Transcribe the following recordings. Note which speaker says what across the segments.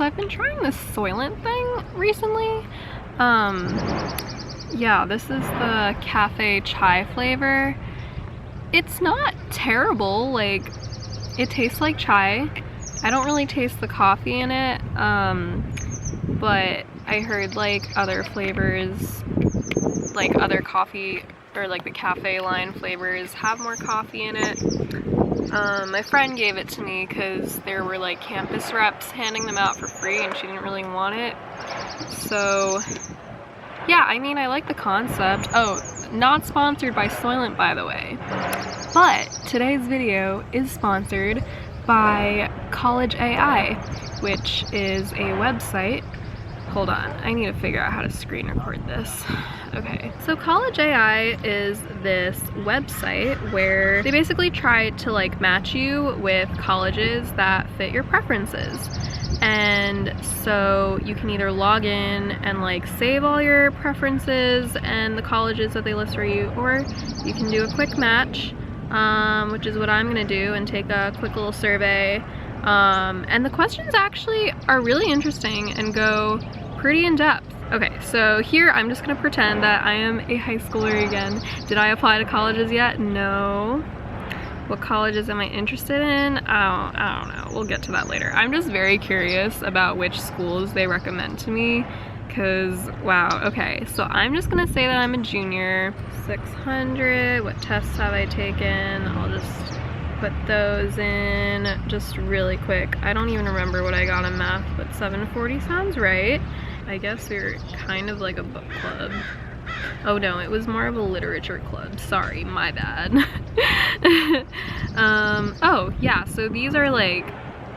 Speaker 1: so I've been trying this Soylent thing recently. Yeah, this is the cafe chai flavor. It's not terrible, like, it tastes like chai. I don't really taste the coffee in it, but I heard like other flavors, like other coffee, or like the cafe line flavors have more coffee in it. My friend gave it to me because there were like campus reps handing them out for free and she didn't really want it. So yeah, I mean, I like the concept. Oh, not sponsored by Soylent, by the way. But today's video is sponsored by College AI, which is a website. Hold on, I need to figure out how to screen record this. Okay, so College AI is this website where they basically try to like match you with colleges that fit your preferences. And so you can either log in and like save all your preferences and the colleges that they list for you, or you can do a quick match, which is what I'm gonna do, and take a quick little survey. And the questions actually are really interesting and go pretty in depth. Okay, so here I'm just gonna pretend that I am a high schooler again. Did I apply to colleges yet? No. What colleges am I interested in? I don't know. We'll get to that later. I'm just very curious about which schools they recommend to me, because wow. Okay, so I'm just gonna say that I'm a junior. 600. What tests have I taken? I'll just put those in just really quick. I don't even remember what I got in math, but 740 sounds right. I guess we were kind of like a book club. Oh no, it was more of a literature club. Sorry, my bad. Oh yeah, so these are like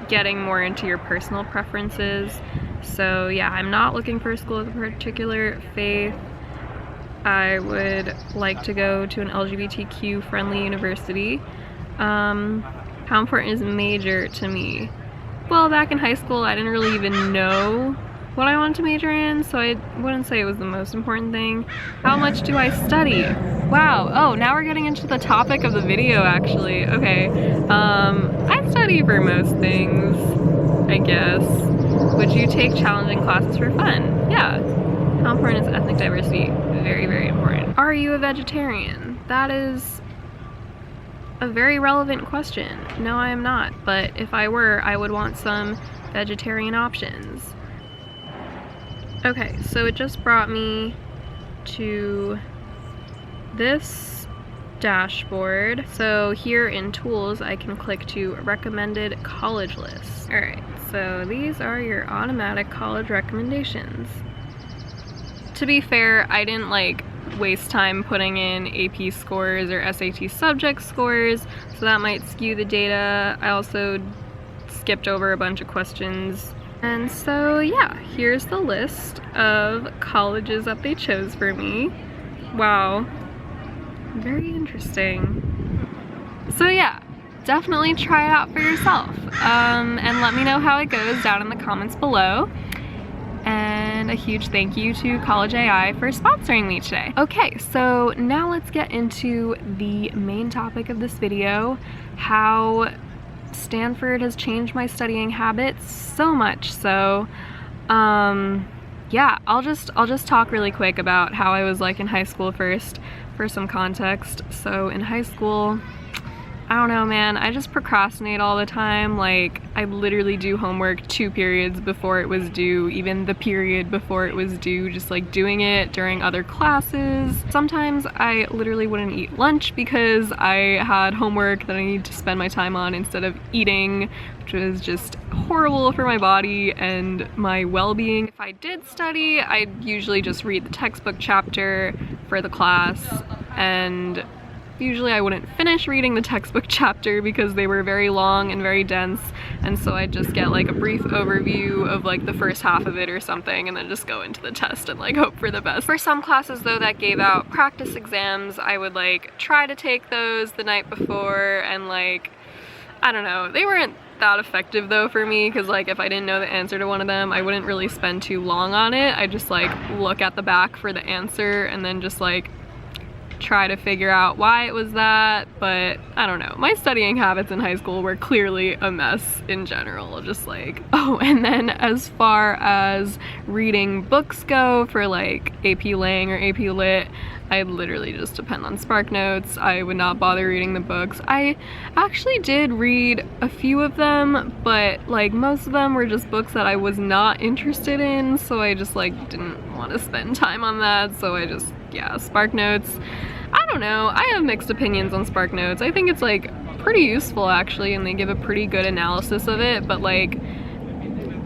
Speaker 1: getting more into your personal preferences. So yeah, I'm not looking for a school with a particular faith. I would like to go to an LGBTQ friendly university. How important is major to me? Well, back in high school, I didn't really even know what I wanted to major in, so I wouldn't say it was the most important thing. How much do I study? Wow, oh, now we're getting into the topic of the video, actually. Okay, I study for most things, I guess. Would you take challenging classes for fun? Yeah. How important is ethnic diversity? Very, very important. Are you a vegetarian? That is a very relevant question. No, I am not, but if I were, I would want some vegetarian options. Okay, so it just brought me to this dashboard. So here in tools, I can click to recommended college lists. All right, so these are your automatic college recommendations. To be fair, I didn't like waste time putting in AP scores or SAT subject scores, so that might skew the data. I also skipped over a bunch of questions. And so yeah, here's the list of colleges that they chose for me. Wow, very interesting. So yeah, definitely try it out for yourself. And let me know how it goes down in the comments below. And a huge thank you to College AI for sponsoring me today. Okay, so now let's get into the main topic of this video, how Stanford has changed my studying habits so much. So yeah, I'll just talk really quick about how I was like in high school first for some context. So in high school, I don't know, man, I just procrastinate all the time. Like, I literally do homework 2 periods before it was due, even the period before it was due, just like doing it during other classes. Sometimes I literally wouldn't eat lunch because I had homework that I needed to spend my time on instead of eating, which was just horrible for my body and my well-being. If I did study, I'd usually just read the textbook chapter for the class, and usually I wouldn't finish reading the textbook chapter because they were very long and very dense, and so I'd just get like a brief overview of like the first half of it or something, and then just go into the test and like hope for the best. For some classes though that gave out practice exams, I would like try to take those the night before, and like, I don't know, they weren't that effective though for me, because like if I didn't know the answer to one of them, I wouldn't really spend too long on it. I just like look at the back for the answer and then just like try to figure out why it was that, but I don't know. My studying habits in high school were clearly a mess in general, just like, oh, and then as far as reading books go for like AP Lang or AP Lit, I literally just depend on SparkNotes. I would not bother reading the books. I actually did read a few of them, but like most of them were just books that I was not interested in, so I just like didn't want to spend time on that, so I just, yeah, SparkNotes. I don't know, I have mixed opinions on SparkNotes. I think it's like pretty useful actually, and they give a pretty good analysis of it, but like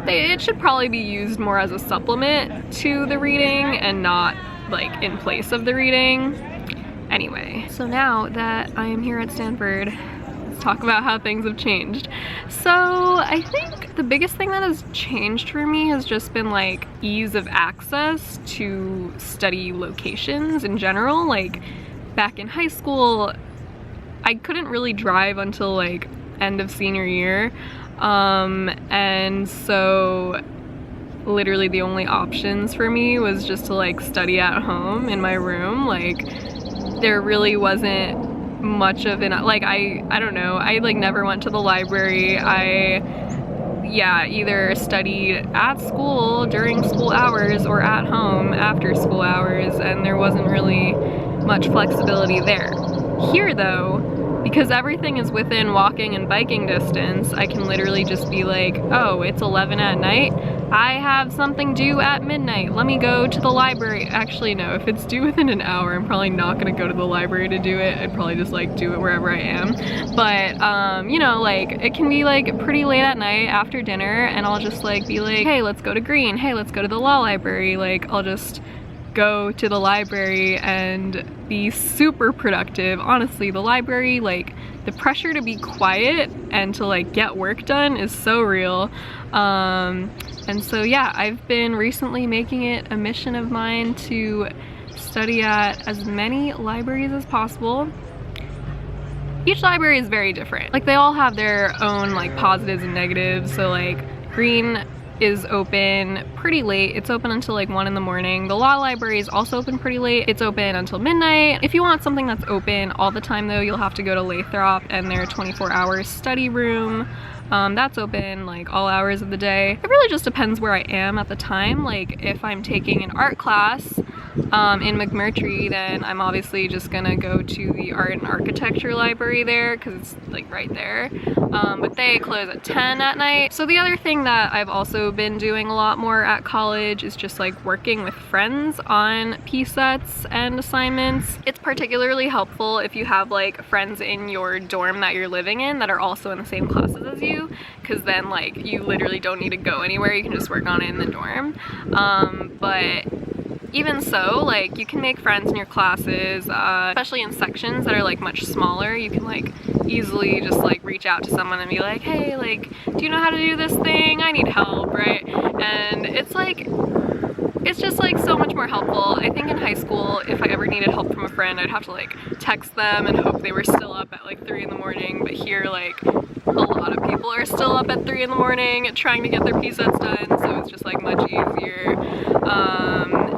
Speaker 1: it should probably be used more as a supplement to the reading and not like in place of the reading. Anyway, so now that I am here at Stanford, let's talk about how things have changed. So I think the biggest thing that has changed for me has just been like ease of access to study locations in general. Like back in high school, I couldn't really drive until like end of senior year, and so literally the only options for me was just to like study at home in my room. Like there really wasn't much of an, like I don't know, I like never went to the library. Yeah, either studied at school during school hours or at home after school hours, and there wasn't really much flexibility there. Here though, because everything is within walking and biking distance, I can literally just be like, oh, it's 11 at night, I have something due at midnight, let me go to the library. Actually no, if it's due within an hour, I'm probably not gonna go to the library to do it. I'd probably just like do it wherever I am. But you know, like it can be like pretty late at night after dinner, and I'll just like be like, hey, let's go to Green, hey, let's go to the law library. Like I'll just go to the library and be super productive. Honestly, the library, like the pressure to be quiet and to like get work done is so real. And so yeah, I've been recently making it a mission of mine to study at as many libraries as possible. Each library is very different. Like they all have their own like positives and negatives. So like Green is open pretty late. It's open until like 1 in the morning. The law library is also open pretty late. It's open until midnight. If you want something that's open all the time though, you'll have to go to Lathrop and their 24-hour study room. That's open like all hours of the day. It really just depends where I am at the time. Like if I'm taking an art class in McMurtry, then I'm obviously just gonna go to the art and architecture library there because it's like right there. But they close at 10 at night. So the other thing that I've also been doing a lot more at college is just like working with friends on P-sets and assignments. It's particularly helpful if you have like friends in your dorm that you're living in that are also in the same classes as you, because then like you literally don't need to go anywhere, you can just work on it in the dorm. But even so, like you can make friends in your classes, especially in sections that are like much smaller. You can like easily just like reach out to someone and be like, hey, like, do you know how to do this thing? I need help, right? And it's like, it's just like so much more helpful. I think in high school, if I ever needed help from a friend, I'd have to like text them and hope they were still up at like 3 in the morning. But here, like a lot of people are still up at 3 in the morning trying to get their P-sets done, so it's just like much easier.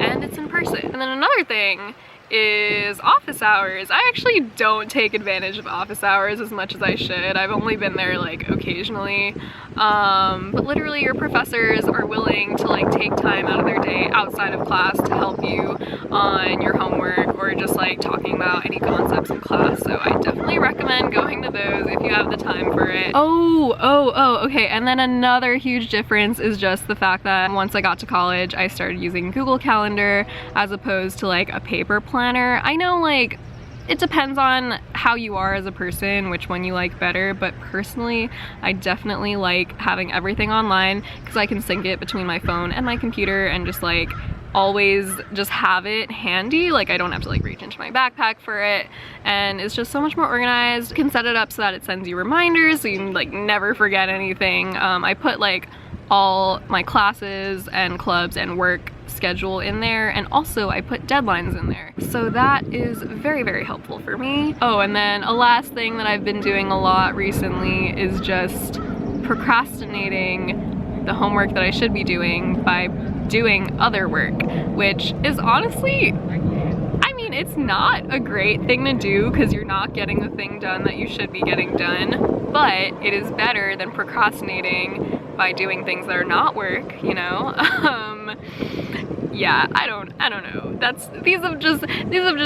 Speaker 1: And it's in person. And then another thing is office hours. I actually don't take advantage of office hours as much as I should. I've only been there like occasionally, but literally your professors are willing to like take time out of their day outside of class to help you on your homework or just like talking about any concepts in class. So I definitely recommend going to those if you have the time for it. Okay, and then another huge difference is just the fact that once I got to college, I started using Google Calendar as opposed to like a paper planner. I know like it depends on how you are as a person, which one you like better, but personally I definitely like having everything online because I can sync it between my phone and my computer and just like always just have it handy. Like I don't have to like reach into my backpack for it, and it's just so much more organized. You can set it up so that it sends you reminders so you can like never forget anything. I put like all my classes and clubs and work schedule in there, and also I put deadlines in there, so that is very, very helpful for me. Oh, and then a last thing that I've been doing a lot recently is just procrastinating the homework that I should be doing by doing other work, which is honestly, I mean, mean, it's not a great thing to do because you're not getting the thing done that you should be getting done, but it is better than procrastinating by doing things that are not work, you know? Yeah, I don't know. These have just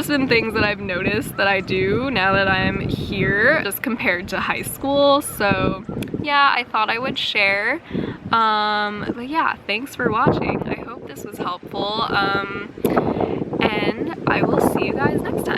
Speaker 1: been things that I've noticed that I do now that I'm here, just compared to high school. So yeah, I thought I would share. But yeah, thanks for watching. I hope this was helpful. And I will see you guys next time.